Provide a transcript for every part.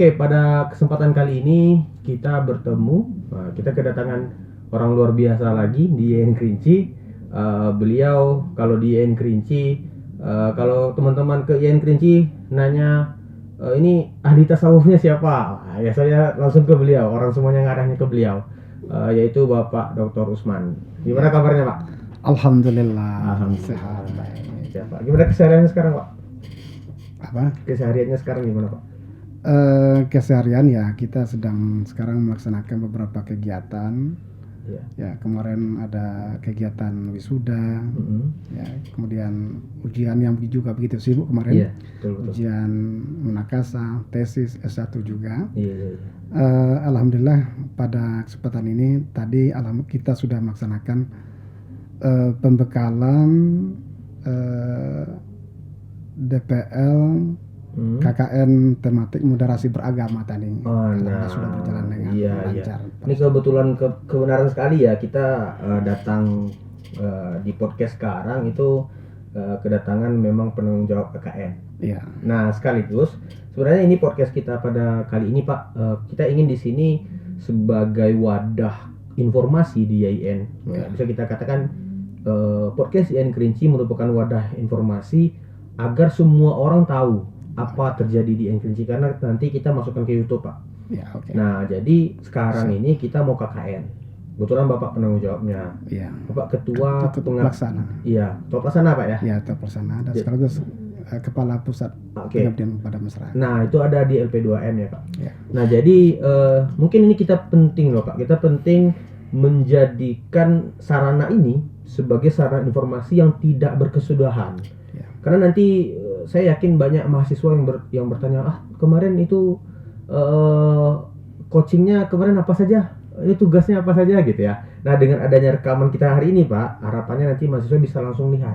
Oke, pada kesempatan kali ini kita bertemu, kita kedatangan orang luar biasa lagi di YN Kerinci. Beliau kalau di YN Kerinci, kalau teman-teman ke YN Kerinci nanya ini ahli tasawufnya siapa? Ya saya langsung ke beliau, orang semuanya ngarahnya ke beliau, yaitu Bapak Dr. Usman. Gimana kabarnya Pak? Alhamdulillah. Sehat. Siapa? Gimana kesehariannya sekarang Pak? Apa? Kesehariannya sekarang gimana Pak? Keseharian ya kita sedang sekarang melaksanakan beberapa kegiatan. Ya kemarin ada kegiatan wisuda. Ya kemudian ujian yang juga begitu sibuk kemarin. Betul. Ujian munakasah, tesis S1 juga. Iya. Alhamdulillah pada kesempatan ini tadi kita sudah melaksanakan pembekalan DPL KKN tematik moderasi beragama tadi. Sudah berjalan dengan lancar. Ini kebetulan kebenaran sekali ya kita datang di podcast sekarang itu kedatangan memang penanggung jawab KKN. Iya. Nah sekaligus sebenarnya ini podcast kita pada kali ini Pak, kita ingin di sini sebagai wadah informasi di YN. Bisa kita katakan podcast YN Kerinci merupakan wadah informasi agar semua orang tahu apa terjadi di YN Kerinci, karena nanti kita masukkan ke YouTube Pak. Ya, okay. Nah jadi sekarang ini kita mau KKN. Kebetulan Bapak penanggung jawabnya. Iya. Bapak ketua pelaksana. Iya, ketua pelaksana Pak ya. Iya, ketua pelaksana dan sekaligus kepala pusat pengabdian pada masyarakat. Nah itu ada di LP2M ya Pak. Ya. Nah jadi mungkin ini kita penting loh Pak. Kita penting menjadikan sarana ini sebagai sarana informasi yang tidak berkesudahan. Ya. Karena nanti saya yakin banyak mahasiswa yang bertanya, kemarin itu coachingnya kemarin apa saja, ini tugasnya apa saja gitu ya. Nah dengan adanya rekaman kita hari ini Pak, harapannya nanti mahasiswa bisa langsung lihat.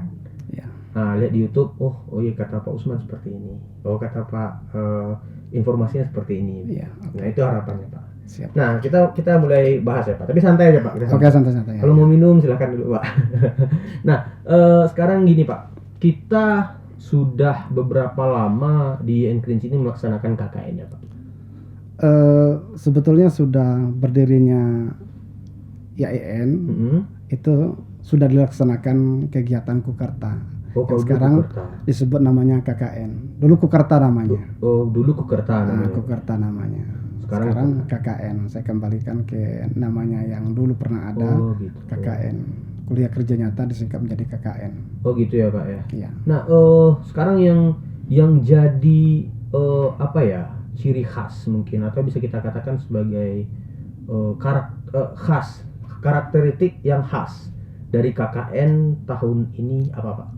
Ya. Nah lihat di YouTube, oh iya kata Pak Usman seperti ini, oh kata Pak informasinya seperti ini. Ya, okay. Nah itu harapannya Pak. Siap. Nah kita mulai bahas ya Pak, tapi santai aja Pak. Oke, santai. Kalau mau minum silahkan dulu Pak. Nah sekarang gini Pak, kita sudah beberapa lama di YN Kerinci ini melaksanakan KKN ya Pak? Sebetulnya sudah berdirinya YN itu sudah dilaksanakan kegiatan Kukerta. Sekarang Kukerta disebut namanya KKN. Dulu Kukerta namanya. Dulu Kukerta namanya. Kukerta namanya. Sekarang KKN. Saya kembalikan ke namanya yang dulu pernah ada. Gitu. KKN. Kuliah kerja nyata disingkat menjadi KKN. Oh gitu ya Pak ya. Iya. Nah sekarang yang jadi apa ya, ciri khas mungkin atau bisa kita katakan sebagai karakteristik yang khas dari KKN tahun ini apa Pak?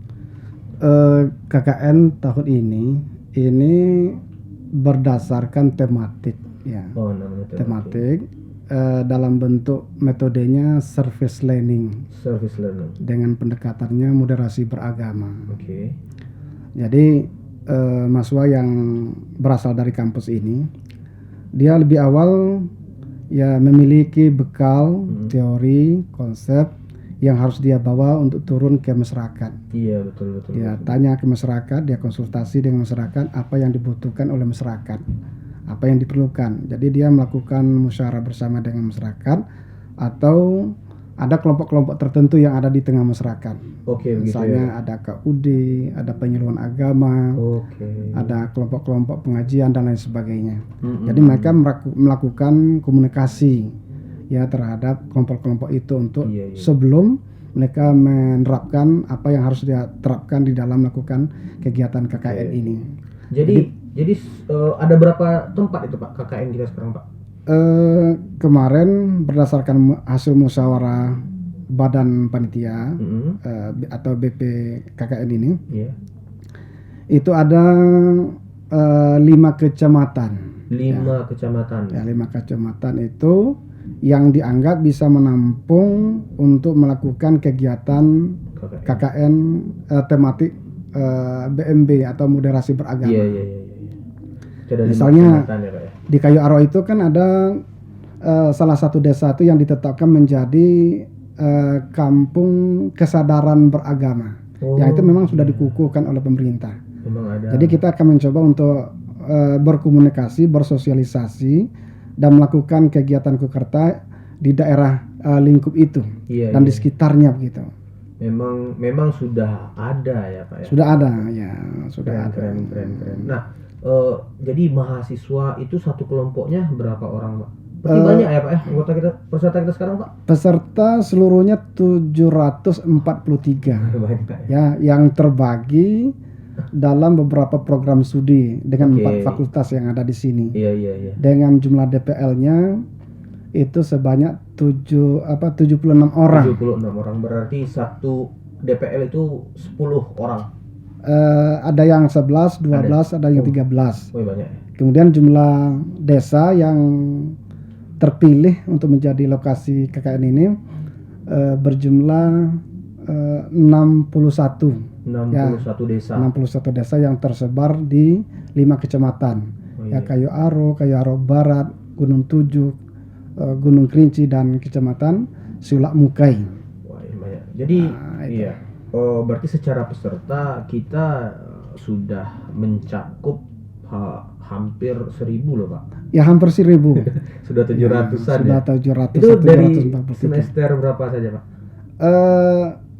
KKN tahun ini berdasarkan tematik ya. Namanya tematik. Dalam bentuk metodenya service learning dengan pendekatannya moderasi beragama. Oke. Jadi mahasiswa yang berasal dari kampus ini dia lebih awal ya memiliki bekal teori konsep yang harus dia bawa untuk turun ke masyarakat. Iya betul. Dia tanya ke masyarakat, dia konsultasi dengan masyarakat apa yang dibutuhkan oleh masyarakat, apa yang diperlukan. Jadi dia melakukan musyawarah bersama dengan masyarakat atau ada kelompok-kelompok tertentu yang ada di tengah masyarakat. Oke, misalnya ya. Ada KUD, ada penyuluhan agama, ada kelompok-kelompok pengajian dan lain sebagainya. Jadi mereka melakukan komunikasi ya terhadap kelompok-kelompok itu untuk sebelum mereka menerapkan apa yang harus dia terapkan di dalam melakukan kegiatan KKN ini. Jadi ada berapa tempat itu Pak KKN kita sekarang Pak? Kemarin berdasarkan hasil musyawarah badan panitia atau BP KKN ini, itu ada 5 kecamatan. 5 kecamatan. Ya, 5 kecamatan itu yang dianggap bisa menampung untuk melakukan kegiatan KKN tematik BMB atau moderasi beragama. Iya. Misalnya di Kayu Aro itu kan ada salah satu desa itu yang ditetapkan menjadi kampung kesadaran beragama. Yang itu memang sudah dikukuhkan oleh pemerintah. Memang ada. Jadi kita akan mencoba untuk berkomunikasi, bersosialisasi dan melakukan kegiatan Kukerta di daerah lingkup itu dan di sekitarnya begitu. Memang sudah ada ya Pak ya. Sudah ada ya, sudah ada. Keren. Nah, jadi mahasiswa itu satu kelompoknya berapa orang Pak? Berarti banyak ya Pak ya anggota kita, peserta kita sekarang Pak? Peserta seluruhnya 743. Banyak Pak ya, yang terbagi dalam beberapa program studi dengan 4 fakultas yang ada di sini. Iya. Dengan jumlah DPL-nya itu sebanyak 76 orang. 76 orang, berarti satu DPL itu 10 orang. Ada yang 11, 12, ada yang 13. Oh, banyak. Kemudian jumlah desa yang terpilih untuk menjadi lokasi KKN ini berjumlah 61 desa. 61 desa yang tersebar di 5 kecamatan. Ya, Kayu Aro Barat, Gunung Tujuh, Gunung Kerinci dan Kecamatan Sulak Mukai. Wah, banyak. Jadi berarti secara peserta kita sudah mencakup hampir 1.000 loh Pak. Ya, hampir 1.000. Sudah 700-an ya. Sudah 700. Itu dari semester berapa saja Pak?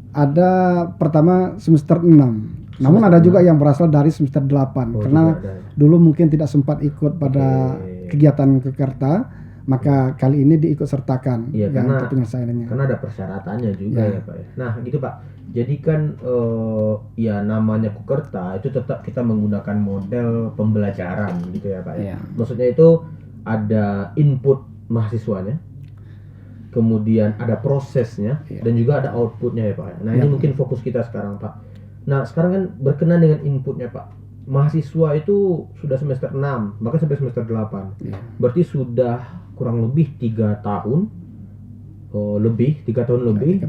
Ada pertama semester 6. Namun ada juga yang berasal dari semester 8 karena dulu mungkin tidak sempat ikut pada kegiatan Kukerta, maka kali ini diikut sertakan untuk penyelesaiannya. Karena ada persyaratannya juga ya Pak ya. Nah gitu Pak, jadi kan ya namanya Kukerta itu tetap kita menggunakan model pembelajaran gitu ya Pak ya. Maksudnya itu ada input mahasiswanya, kemudian ada prosesnya dan juga ada outputnya ya Pak. Nah ini mungkin fokus kita sekarang Pak. Nah sekarang kan berkenaan dengan inputnya Pak, mahasiswa itu sudah semester 6 bahkan sampai semester 8 berarti sudah kurang lebih 3 tahun lebih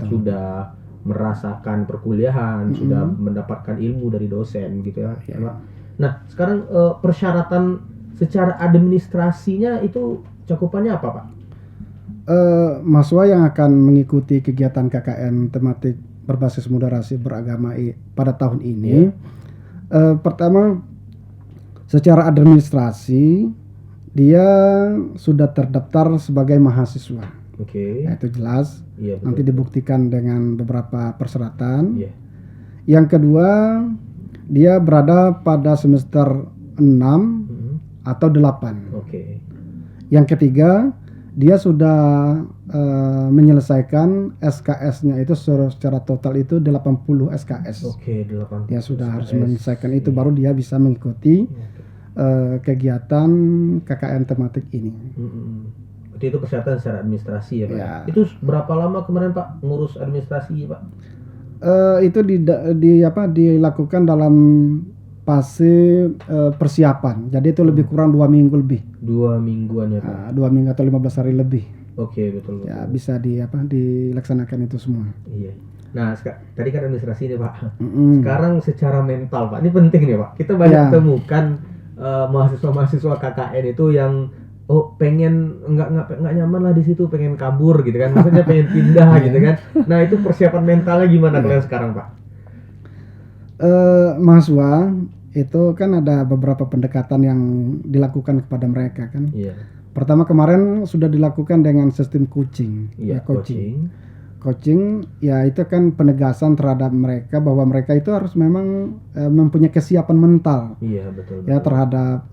sudah merasakan perkuliahan, sudah mendapatkan ilmu dari dosen gitu ya Pak. Nah sekarang persyaratan secara administrasinya itu cakupannya apa Pak? Mahasiswa yang akan mengikuti kegiatan KKN tematik berbasis moderasi beragama pada tahun ini, pertama secara administrasi dia sudah terdaftar sebagai mahasiswa. Itu jelas. Nanti dibuktikan dengan beberapa persyaratan. Yang kedua, dia berada pada semester 6 atau 8. Yang ketiga, dia sudah menyelesaikan SKS-nya itu secara total itu 80 SKS. 80. Dia sudah harus menyelesaikan itu baru dia bisa mengikuti kegiatan KKN tematik ini. Berarti itu persyaratan secara administrasi ya Pak. Itu berapa lama kemarin Pak ngurus administrasi Pak? Itu dilakukan dalam fase persiapan. Jadi itu lebih kurang 2 minggu lebih. 2 mingguan ya Pak. 2 minggu atau 15 hari lebih. Betul. Ya bisa dilaksanakan itu semua. Iya. Nah, tadi kan administrasi nih Pak. Sekarang secara mental Pak, ini penting nih Pak. Kita banyak temukan mahasiswa KKN itu yang pengen nggak nyaman lah di situ, pengen kabur gitu kan, maksudnya pengen pindah gitu kan. Nah itu persiapan mentalnya gimana kalian sekarang Pak? Mahasiswa itu kan ada beberapa pendekatan yang dilakukan kepada mereka kan. Pertama kemarin sudah dilakukan dengan sistem coaching. Coaching ya itu kan penegasan terhadap mereka bahwa mereka itu harus memang mempunyai kesiapan mental. Betul. Ya terhadap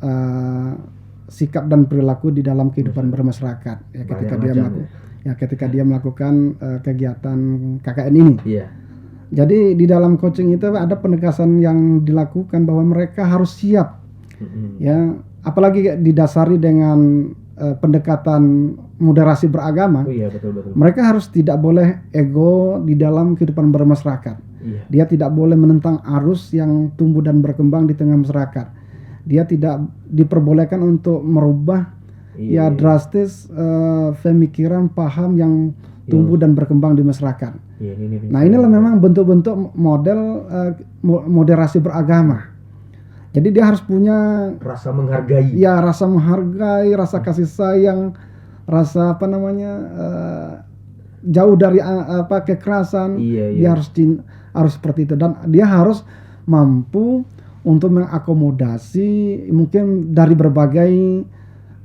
sikap dan perilaku di dalam kehidupan bermasyarakat ya ketika dia melakukan kegiatan KKN ini. Jadi di dalam coaching itu ada penegasan yang dilakukan bahwa mereka harus siap. Ya, apalagi didasari dengan pendekatan moderasi beragama. Betul. Mereka harus tidak boleh ego di dalam kehidupan bermasyarakat. Dia tidak boleh menentang arus yang tumbuh dan berkembang di tengah masyarakat. Dia tidak diperbolehkan untuk merubah drastis pemikiran paham yang tumbuh dan berkembang di masyarakat. Nah inilah memang bentuk-bentuk model moderasi beragama. Jadi dia harus punya rasa menghargai. Ya, rasa menghargai, rasa kasih sayang, rasa jauh dari kekerasan. Dia harus seperti itu dan dia harus mampu untuk mengakomodasi mungkin dari berbagai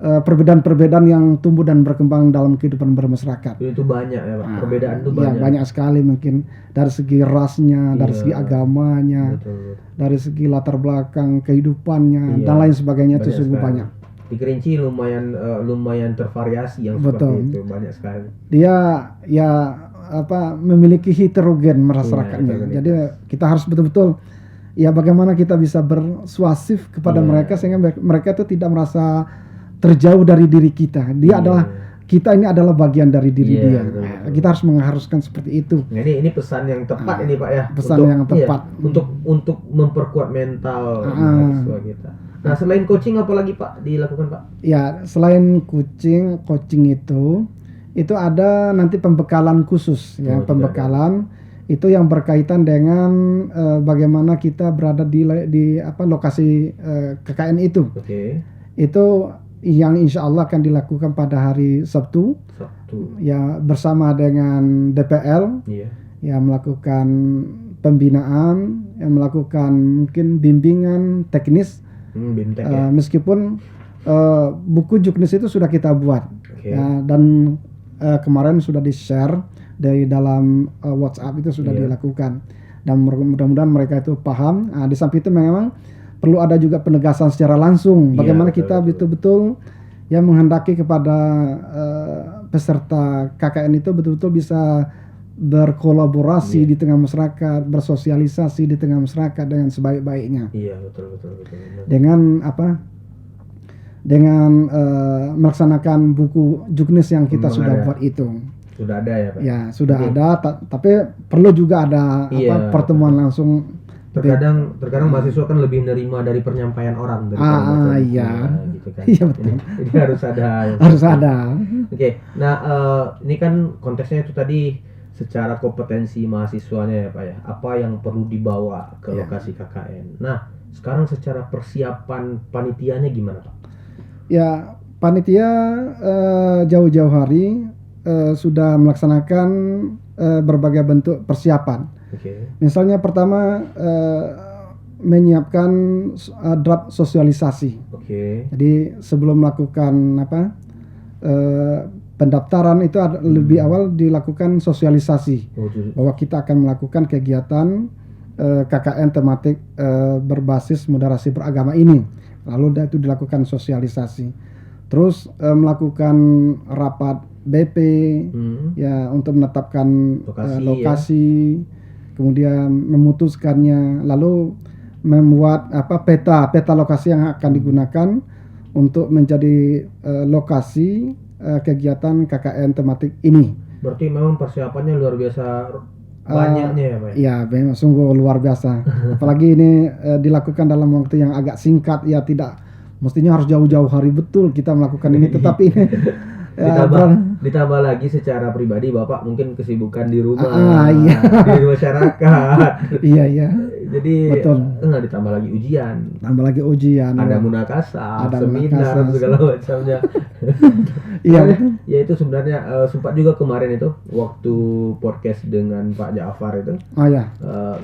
perbedaan-perbedaan yang tumbuh dan berkembang dalam kehidupan bermasyarakat. Itu banyak ya Pak, perbedaan itu banyak. Ya, banyak sekali mungkin dari segi rasnya, dari segi agamanya, betul. Dari segi latar belakang kehidupannya dan lain sebagainya, itu sungguh banyak. Di Kerinci lumayan tervariasi yang seperti itu, banyak sekali. Dia memiliki heterogen masyarakatnya. Jadi kita harus betul-betul bagaimana kita bisa bersuasif kepada mereka sehingga mereka itu tidak merasa terjauh dari diri kita. Kita ini adalah bagian dari diri dia. Betul. Kita harus mengharuskan seperti itu. Nah, ini pesan yang tepat ini Pak ya. Pesan yang tepat. Untuk memperkuat mental mahasiswa kita. Nah, selain coaching apa lagi Pak dilakukan Pak? Ya, selain coaching itu ada nanti pembekalan khusus ya, pembekalan itu yang berkaitan dengan bagaimana kita berada di lokasi KKN itu. Itu yang insya Allah akan dilakukan pada hari Sabtu. Ya, bersama dengan DPL yang melakukan pembinaan, yang melakukan mungkin bimbingan teknis. Meskipun buku juknis itu sudah kita buat ya, dan kemarin sudah di-share dari dalam WhatsApp itu sudah dilakukan, dan mudah-mudahan mereka itu paham. Di samping itu memang perlu ada juga penegasan secara langsung bagaimana kita betul-betul yang menghendaki kepada peserta KKN itu betul-betul bisa berkolaborasi di tengah masyarakat, bersosialisasi di tengah masyarakat dengan sebaik-baiknya. Iya, betul. Dengan melaksanakan buku juknis yang kita sudah buat itu. Sudah ada ya Pak? Ya, sudah ada, tapi perlu juga ada pertemuan langsung. Terkadang mahasiswa kan lebih nerima dari penyampaian orang daripada gitu kan. Iya, betul. Ini harus ada. Harus ada. Oke. Nah, ini kan konteksnya itu tadi secara kompetensi mahasiswanya ya Pak ya. Apa yang perlu dibawa ke lokasi KKN. Nah, sekarang secara persiapan panitianya gimana Pak? Ya, panitia jauh-jauh hari sudah melaksanakan berbagai bentuk persiapan. Misalnya pertama menyiapkan draft sosialisasi. Jadi sebelum melakukan pendaftaran itu lebih awal dilakukan sosialisasi bahwa kita akan melakukan kegiatan KKN tematik berbasis moderasi beragama ini. Lalu itu dilakukan sosialisasi. Terus melakukan rapat BP ya untuk menetapkan lokasi. Kemudian memutuskannya, lalu membuat peta lokasi yang akan digunakan untuk menjadi lokasi kegiatan KKN tematik ini. Berarti memang persiapannya luar biasa banyaknya ya Pak? Iya, memang sungguh luar biasa. Apalagi ini dilakukan dalam waktu yang agak singkat, ya tidak mestinya harus jauh-jauh hari betul kita melakukan ini, tetapi ini ditambah lagi secara pribadi Bapak mungkin kesibukan di rumah, di masyarakat. Iya. Jadi ditambah lagi ujian. Ada munakasah, ada seminar, segala macamnya. Iya. Ya itu sebenarnya sempat juga kemarin itu waktu podcast dengan Pak Ja'far itu.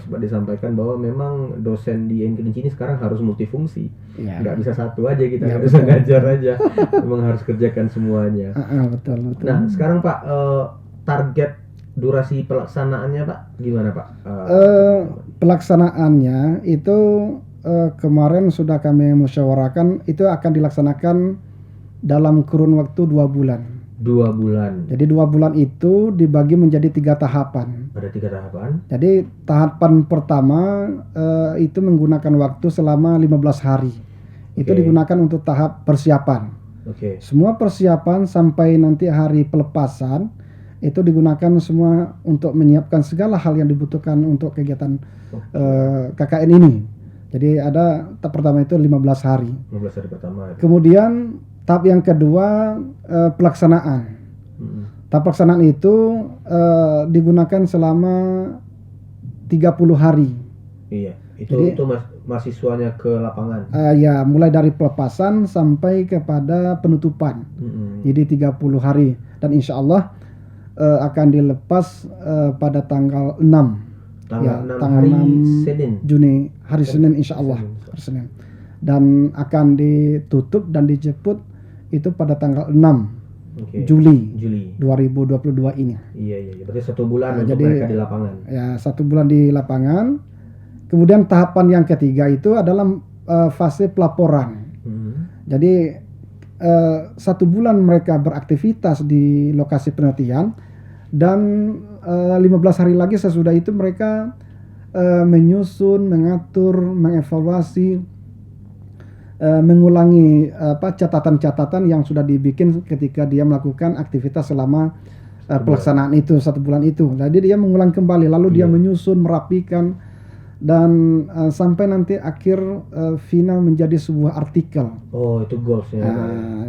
Sempat disampaikan bahwa memang dosen di Kerinci ini sekarang harus multifungsi. Nggak bisa satu aja kita, nggak bisa ngajar aja. Memang harus kerjakan semuanya. Betul. Nah, sekarang Pak, target durasi pelaksanaannya Pak gimana Pak? Pelaksanaannya itu kemarin sudah kami musyawarahkan, itu akan dilaksanakan dalam kurun waktu 2 bulan. 2 bulan. Jadi 2 bulan itu dibagi menjadi 3 tahapan. Ada 3 tahapan. Jadi tahapan pertama itu menggunakan waktu selama 15 hari. Itu digunakan untuk tahap persiapan. Semua persiapan sampai nanti hari pelepasan itu digunakan semua untuk menyiapkan segala hal yang dibutuhkan untuk kegiatan KKN ini. Jadi ada tahap pertama itu 15 hari. 15 hari pertama. Kemudian tahap yang kedua pelaksanaan. Tahap pelaksanaan itu digunakan selama 30 hari. Iya. Itu mahasiswanya ke lapangan. Ya, mulai dari pelepasan sampai kepada penutupan. Jadi 30 hari, dan insya Allah akan dilepas pada tanggal 6 Tanggal 6 tanggal hari 6 Senin. Juni, hari Senin insya Allah, Senin. hari Senin. Dan akan ditutup dan dijemput itu pada tanggal 6 Juli 2022 ini. Iya. Berarti 1 bulan untuk jadi, mereka di lapangan. Ya, 1 bulan di lapangan. Kemudian tahapan yang ketiga itu adalah fase pelaporan. Jadi 1 bulan mereka beraktivitas di lokasi penelitian dan 15 hari lagi sesudah itu mereka menyusun, mengatur, mengevaluasi, mengulangi catatan-catatan yang sudah dibikin ketika dia melakukan aktivitas selama pelaksanaan itu 1 bulan itu. Jadi dia mengulang kembali, lalu dia menyusun, merapikan, dan sampai nanti akhir final menjadi sebuah artikel. Oh, itu goalsnya.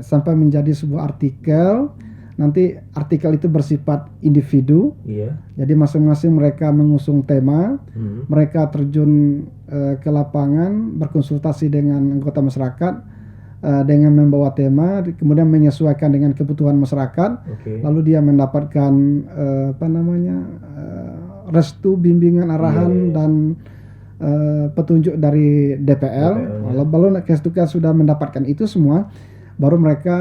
Sampai menjadi sebuah artikel. Nanti artikel itu bersifat individu. Iya. Jadi masing-masing mereka mengusung tema, mereka terjun ke lapangan, berkonsultasi dengan anggota masyarakat dengan membawa tema, kemudian menyesuaikan dengan kebutuhan masyarakat. Lalu dia mendapatkan restu, bimbingan, arahan dan petunjuk dari DPL. Lalu ketika sudah mendapatkan itu semua, baru mereka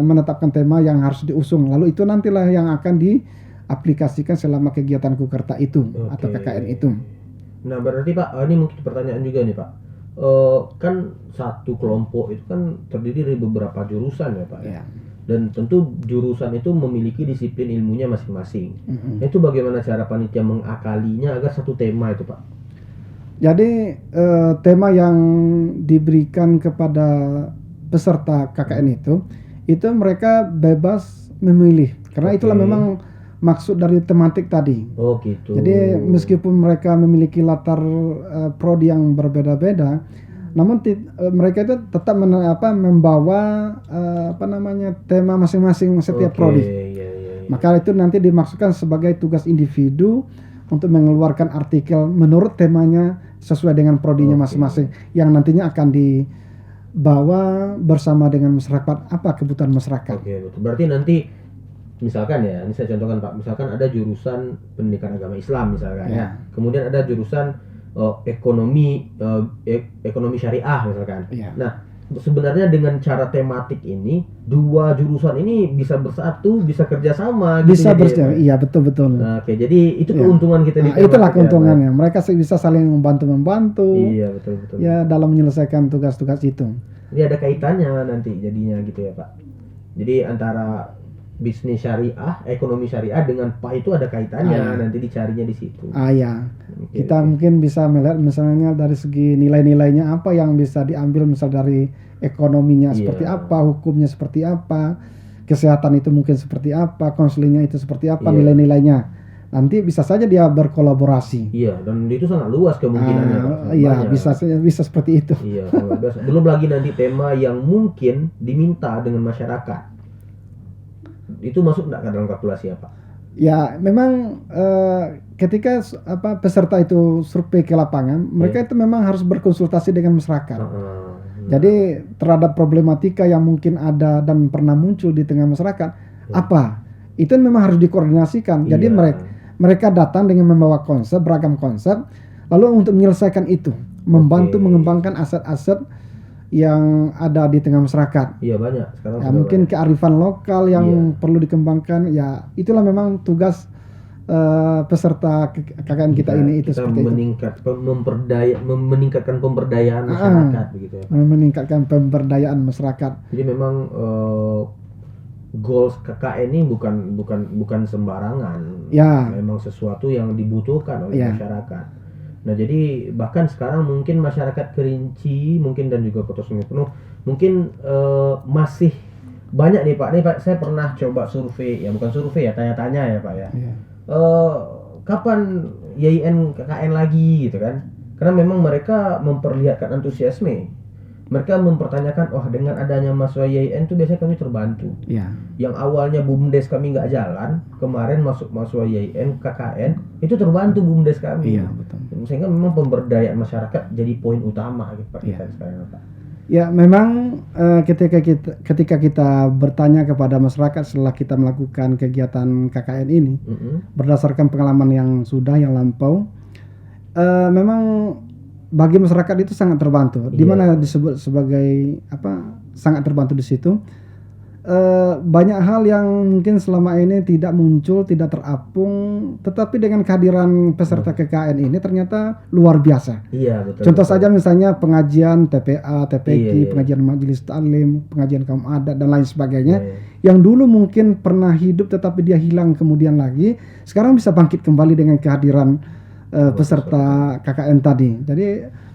menetapkan tema yang harus diusung. Lalu itu nantilah yang akan diaplikasikan selama kegiatan Kukerta itu atau KKN itu. Nah, berarti Pak, ini mungkin pertanyaan juga nih Pak. Kan satu kelompok itu kan terdiri dari beberapa jurusan ya Pak. Ya. Dan tentu jurusan itu memiliki disiplin ilmunya masing-masing. Itu bagaimana cara panitia mengakalinya agar satu tema itu Pak? Jadi tema yang diberikan kepada peserta KKN itu mereka bebas memilih, karena itulah memang maksud dari tematik tadi. Oh gitu. Jadi meskipun mereka memiliki latar prodi yang berbeda-beda, namun mereka itu tetap membawa tema masing-masing setiap prodi. Maka itu nanti dimaksudkan sebagai tugas individu untuk mengeluarkan artikel menurut temanya sesuai dengan prodinya masing-masing, yang nantinya akan dibawa bersama dengan masyarakat, apa kebutuhan masyarakat. Betul. Berarti nanti misalkan ya, ini saya contohkan Pak, misalkan ada jurusan pendidikan agama Islam misalkan ya. Kemudian ada jurusan ekonomi syariah misalkan. Nah, sebenarnya dengan cara tematik ini, dua jurusan ini bisa bersatu, bisa kerjasama. Bisa bersama, iya betul. Oke, jadi itu keuntungan kita di itulah keuntungannya. Mereka bisa saling membantu. Iya betul. Ya, dalam menyelesaikan tugas-tugas itu. Jadi ada kaitannya nanti jadinya gitu ya Pak. Jadi antara bisnis syariah, ekonomi syariah dengan Pak itu ada kaitannya, nanti dicarinya di situ. Kita mungkin bisa melihat misalnya dari segi nilai-nilainya apa yang bisa diambil, misal dari ekonominya seperti apa, hukumnya seperti apa, kesehatan itu mungkin seperti apa, konselingnya itu seperti apa, nilai-nilainya. Nanti bisa saja dia berkolaborasi. Iya, dan itu sangat luas kemungkinannya. Iya, bisa seperti itu. Iya, sangat luas. Belum lagi nanti tema yang mungkin diminta dengan masyarakat. Itu masuk enggak ke dalam kalkulasi ya Pak? Ya, memang ketika peserta itu survei ke lapangan, mereka itu memang harus berkonsultasi dengan masyarakat. Jadi terhadap problematika yang mungkin ada dan pernah muncul di tengah masyarakat, apa? Itu memang harus dikoordinasikan. Jadi mereka datang dengan membawa konsep, beragam konsep, lalu untuk menyelesaikan itu, membantu mengembangkan aset-aset yang ada di tengah masyarakat. Iya banyak. Sekarang mungkin kearifan lokal yang perlu dikembangkan. Ya, itulah memang tugas peserta KKN kita ini itu seperti meningkatkan pemberdayaan masyarakat begitu ya. Meningkatkan pemberdayaan masyarakat. Jadi memang goals KKN ini bukan sembarangan. Ya. Memang sesuatu yang dibutuhkan oleh masyarakat. Nah, jadi bahkan sekarang mungkin masyarakat Kerinci mungkin dan juga Kota Sungai Penuh mungkin masih banyak nih Pak. Nih Pak, saya pernah coba survei, ya bukan survei ya, tanya-tanya ya Pak ya. Kapan YIN KKN lagi gitu kan? Karena memang mereka memperlihatkan antusiasme. Mereka mempertanyakan, dengan adanya mahasiswa YIN itu biasanya kami terbantu. Yang awalnya BUMDes kami nggak jalan, kemarin masuk mahasiswa YIN KKN itu terbantu BUMDes kami. Betul. Sehingga memang pemberdayaan masyarakat jadi poin utama gitu Pak kita sekarang Pak. Ya, memang ketika kita bertanya kepada masyarakat setelah kita melakukan kegiatan KKN ini, berdasarkan pengalaman yang lampau, memang bagi masyarakat itu sangat terbantu. Di mana disebut sebagai sangat terbantu di situ. Banyak hal yang mungkin selama ini tidak muncul, tidak terapung, tetapi dengan kehadiran peserta KKN ini ternyata luar biasa. Iya, betul. Contoh saja misalnya pengajian TPA, TPQ, pengajian majelis taklim, pengajian kaum adat dan lain sebagainya. Yang dulu mungkin pernah hidup tetapi dia hilang kemudian lagi, sekarang bisa bangkit kembali dengan kehadiran peserta KKN tadi. Jadi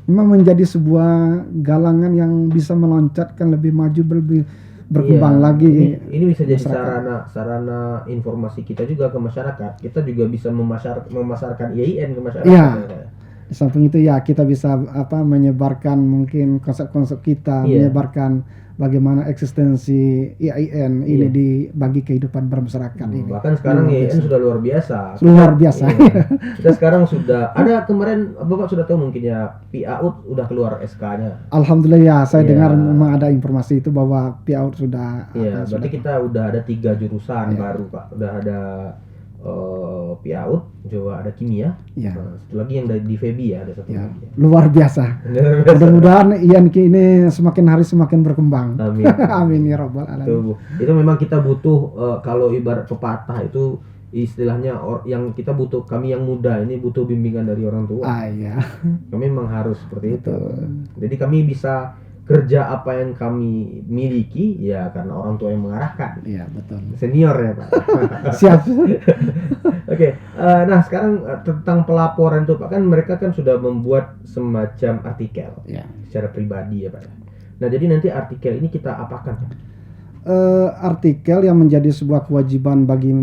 memang menjadi sebuah galangan yang bisa meloncatkan lebih maju, lebih berkembang lagi. Ini bisa jadi sarana informasi kita juga ke masyarakat. Kita juga bisa memasarkan IAIN ke masyarakat. Iya. Di samping itu ya kita bisa menyebarkan mungkin konsep-konsep kita, menyebarkan bagaimana eksistensi IAIN ini bagi kehidupan bermasyarakat ini. Bahkan sekarang IAIN sudah luar biasa. Luar biasa. Kita sekarang sudah ada, kemarin Bapak sudah tahu mungkin ya, PAUD udah keluar SK-nya. Alhamdulillah ya, saya dengar memang ada informasi itu bahwa PAUD sudah. Iya, berarti kita udah ada 3 jurusan baru Pak. Udah ada PAUD, juga ada kimia. Nah, satu lagi yang di FEBI ada satu lagi. Luar biasa. Mudah-mudahan IAIN ini semakin hari semakin berkembang. Amin. Amin ya rabbal alamin. Itu memang kita butuh kalau ibarat pepatah itu istilahnya yang kita butuh, kami yang muda ini butuh bimbingan dari orang tua. Iya. Kami memang harus seperti itu. Jadi kami bisa kerja apa yang kami miliki ya karena orang tua yang mengarahkan. Iya, betul. Senior ya Pak. Siap. Oke. Nah sekarang tentang pelaporan itu Pak, kan mereka kan sudah membuat semacam artikel secara pribadi ya Pak. Nah jadi nanti artikel ini kita apakan Pak? Artikel yang menjadi sebuah kewajiban bagi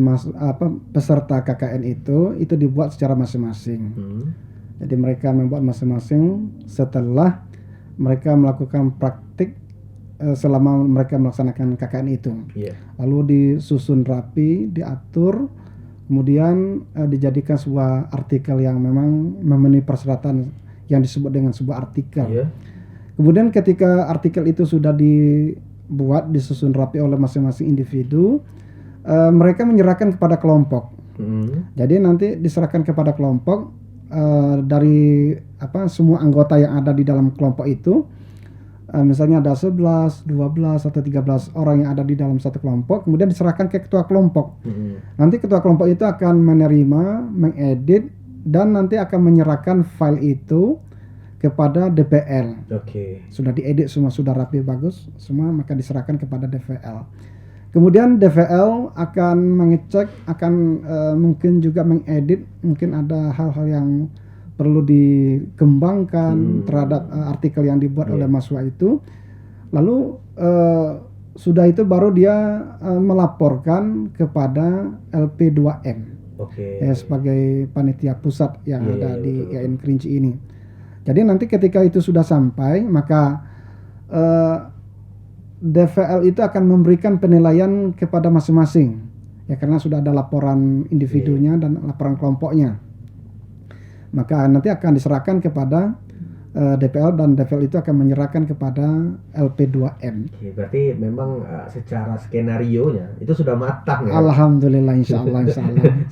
peserta KKN itu dibuat secara masing-masing. Jadi mereka membuat masing-masing setelah mereka melakukan praktik selama mereka melaksanakan KKN itu. Lalu disusun rapi, diatur, kemudian dijadikan sebuah artikel yang memang memenuhi persyaratan yang disebut dengan sebuah artikel. Kemudian ketika artikel itu sudah dibuat, disusun rapi oleh masing-masing individu, mereka menyerahkan kepada kelompok. Jadi nanti diserahkan kepada kelompok dari semua anggota yang ada di dalam kelompok itu. Misalnya ada 11, 12 atau 13 orang yang ada di dalam satu kelompok, kemudian diserahkan ke ketua kelompok. Nanti ketua kelompok itu akan menerima, mengedit, dan nanti akan menyerahkan file itu kepada DPL. Sudah diedit semua, sudah rapi bagus semua, maka diserahkan kepada DPL. Kemudian DPL akan mengecek, akan mungkin juga mengedit, mungkin ada hal-hal yang perlu dikembangkan terhadap artikel yang dibuat oleh mahasiswa itu. Lalu sudah itu baru dia melaporkan kepada LP2M sebagai panitia pusat yang ada di IAIN Kerinci ini. Jadi nanti ketika itu sudah sampai, maka DVL itu akan memberikan penilaian kepada masing-masing ya, karena sudah ada laporan individunya dan laporan kelompoknya. Maka nanti akan diserahkan kepada DPL dan DPL itu akan menyerahkan kepada LP2M. Berarti memang secara skenarionya itu sudah matang ya. Alhamdulillah, insya Allah.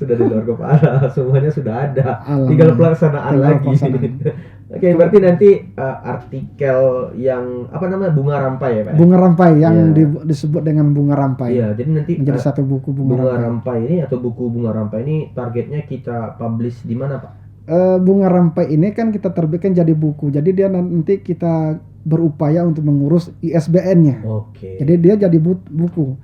Sudah di luar kepala, semuanya sudah ada. Tinggal pelaksanaan lagi. Berarti nanti artikel yang bunga rampai ya Pak? Bunga rampai yang disebut dengan bunga rampai. Iya, jadi nanti menjadi satu buku bunga rampai ini atau buku bunga rampai ini targetnya kita publish di mana Pak? Bunga rampai ini kan kita terbitkan jadi buku. Jadi dia nanti kita berupaya untuk mengurus ISBN-nya. Jadi dia jadi buku.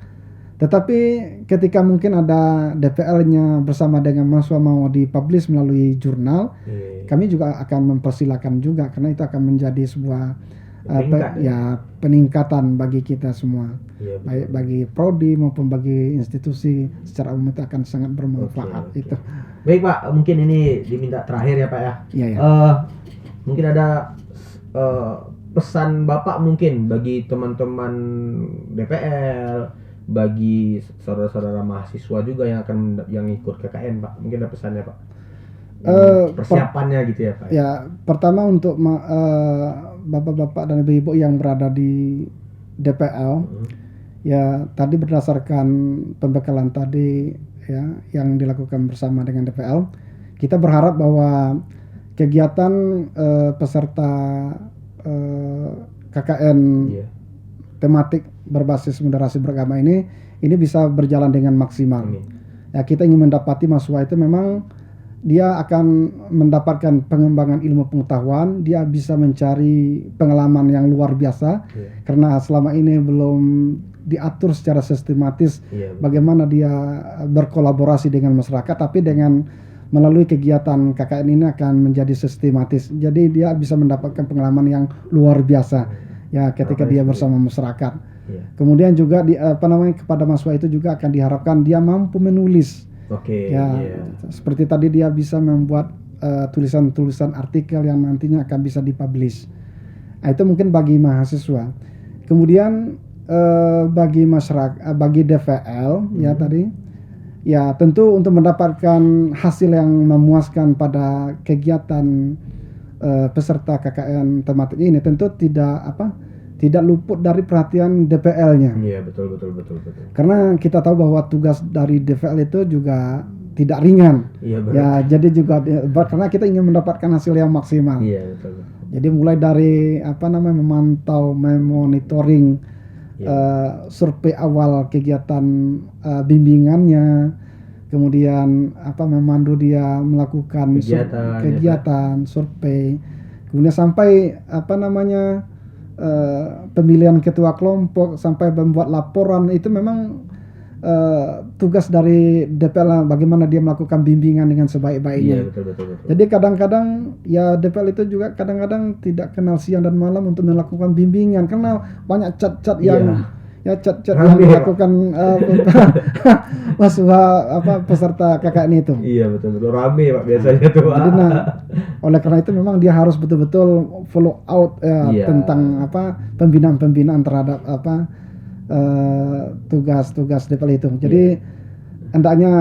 Tetapi ketika mungkin ada DPL-nya bersama dengan mahasiswa mau dipublish melalui jurnal, kami juga akan mempersilahkan juga, karena itu akan menjadi sebuah peningkatan bagi kita semua, baik bagi prodi maupun bagi institusi secara umum, itu akan sangat bermanfaat. Itu. Baik Pak, mungkin ini diminta terakhir ya Pak ya. Mungkin ada pesan Bapak mungkin bagi teman-teman DPL, bagi saudara-saudara mahasiswa juga yang ikut KKN Pak. Mungkin ada pesannya Pak. Persiapannya gitu ya Pak. Ya, pertama untuk bapak-bapak dan ibu-ibu yang berada di DPL, ya tadi berdasarkan pembekalan tadi ya yang dilakukan bersama dengan DPL, kita berharap bahwa kegiatan peserta KKN tematik berbasis moderasi beragama ini bisa berjalan dengan maksimal. Ya, kita ingin mendapati mahasiswa itu memang dia akan mendapatkan pengembangan ilmu pengetahuan, dia bisa mencari pengalaman yang luar biasa karena selama ini belum diatur secara sistematis bagaimana dia berkolaborasi dengan masyarakat, tapi dengan melalui kegiatan KKN ini akan menjadi sistematis. Jadi dia bisa mendapatkan pengalaman yang luar biasa ya ketika dia bersama masyarakat. Kemudian juga kepada mahasiswa itu juga akan diharapkan dia mampu menulis. Seperti tadi dia bisa membuat tulisan-tulisan artikel yang nantinya akan bisa dipublish. Nah, itu mungkin bagi mahasiswa. Kemudian bagi masyarakat, bagi DVL ya tadi, ya tentu untuk mendapatkan hasil yang memuaskan pada kegiatan peserta KKN tematik ini tentu tidak luput dari perhatian DPL-nya. Iya, betul. Karena kita tahu bahwa tugas dari DPL itu juga tidak ringan. Iya, betul. Ya, jadi juga karena kita ingin mendapatkan hasil yang maksimal. Iya, betul. Jadi mulai dari memantau, memonitoring survei awal kegiatan bimbingannya, kemudian memandu dia melakukan kegiatan survei, kemudian sampai pemilihan ketua kelompok sampai membuat laporan. Itu memang tugas dari DPL, bagaimana dia melakukan bimbingan dengan sebaik-baiknya. Iya, betul. Jadi kadang-kadang ya DPL itu juga kadang-kadang tidak kenal siang dan malam untuk melakukan bimbingan karena banyak chat-chat yang yang dilakukan mahasiswa peserta KKN itu. Iya, betul rame Pak biasanya tuh. Jadi oleh karena itu memang dia harus betul-betul follow out tentang pembinaan terhadap tugas-tugas DPL itu. Jadi hendaknya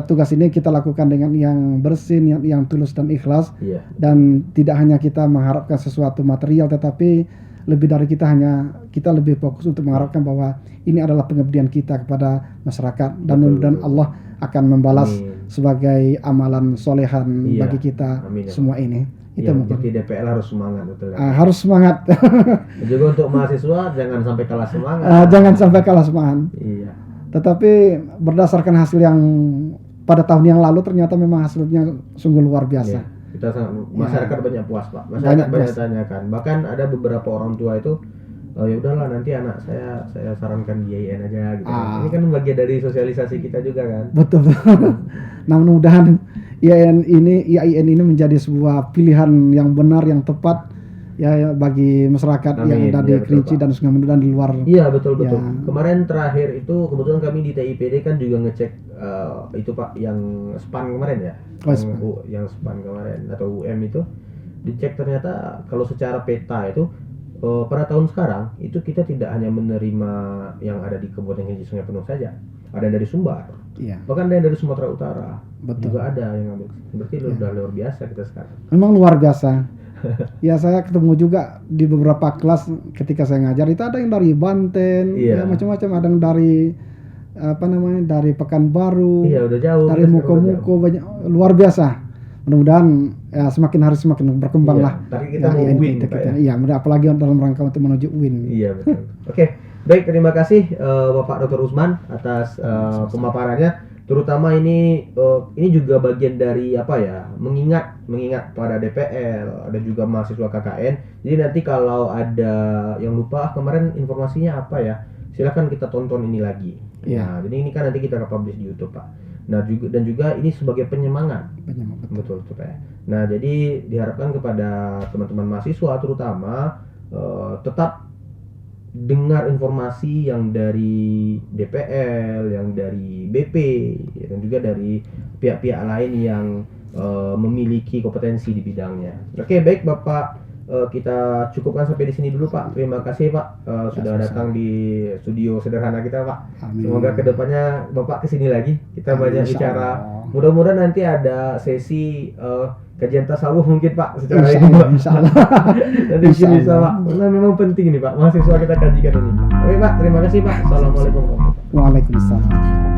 tugas ini kita lakukan dengan yang bersih, yang tulus dan ikhlas, dan tidak hanya kita mengharapkan sesuatu material, tetapi lebih dari kita lebih fokus untuk mengharapkan bahwa ini adalah pengabdian kita kepada masyarakat, dan mudah-mudahan Allah akan membalas sebagai amalan solehan bagi kita semua ini. Itu mungkin. Berarti DPL harus semangat, betul. Harus semangat. Juga untuk mahasiswa jangan sampai kalah semangat. Jangan sampai kalah semangat. Iya. Tetapi berdasarkan hasil yang pada tahun yang lalu ternyata memang hasilnya sungguh luar biasa. Kita masyarakat banyak puas Pak. Masyarakat banyak tanyakan. Bahkan ada beberapa orang tua itu ya udahlah nanti anak saya sarankan di IAIN aja gitu. Ini kan bagian dari sosialisasi kita juga kan. Betul. Nah, mudah-mudahan IAIN ini menjadi sebuah pilihan yang benar, yang tepat ya bagi masyarakat yang ada di Kerinci dan Sungai Mendut dan di luar. Iya, betul. Kemarin terakhir itu kebetulan kami di TIPD kan juga ngecek itu Pak yang SPAN kemarin ya. Yang SPAN kemarin atau UM itu dicek, ternyata kalau secara peta itu pada tahun sekarang itu kita tidak hanya menerima yang ada di Kabupaten Kerinci Sungai Penuh saja, ada dari Sumbar, bahkan ada yang dari Sumatera Utara. Juga ada yang ambil. Berarti udah luar biasa kita sekarang. Memang luar biasa. Ya, saya ketemu juga di beberapa kelas ketika saya ngajar itu ada yang dari Banten, macam-macam, ada yang dari dari Pekanbaru, udah jauh, dari Muko-Muko, banyak, luar biasa. Mudah-mudahan semakin hari semakin berkembang lah. Tapi kita mau win, Iya, apalagi dalam rangka untuk menuju win. Iya, betul. Oke, baik, terima kasih Bapak Dr. Usman atas pemaparannya. Terutama ini juga bagian dari mengingat pada DPL, ada juga mahasiswa KKN. Jadi nanti kalau ada yang lupa kemarin informasinya apa ya, silakan kita tonton ini lagi. Nah, jadi ini kan nanti kita publish di YouTube Pak. Nah, juga ini sebagai penyemangat. Betul Pak ya. Nah, jadi diharapkan kepada teman-teman mahasiswa terutama tetap dengar informasi yang dari DPL, yang dari BP, dan juga dari pihak-pihak lain yang memiliki kompetensi di bidangnya. Oke, baik Bapak kita cukupkan sampai di sini dulu Pak. Terima kasih Pak sudah datang di studio sederhana kita Pak. Amin. Semoga kedepannya Bapak kesini lagi. Kita banyak bicara. Insyaallah. Mudah-mudahan nanti ada sesi kajian tasawuf mungkin Pak secara ini Pak. Insyaallah. Nanti mungkin bisa Pak. Karena memang penting nih Pak. Mahasiswa kita kajikan ini. Oke Pak, terima kasih Pak. Assalamualaikum. Waalaikumsalam.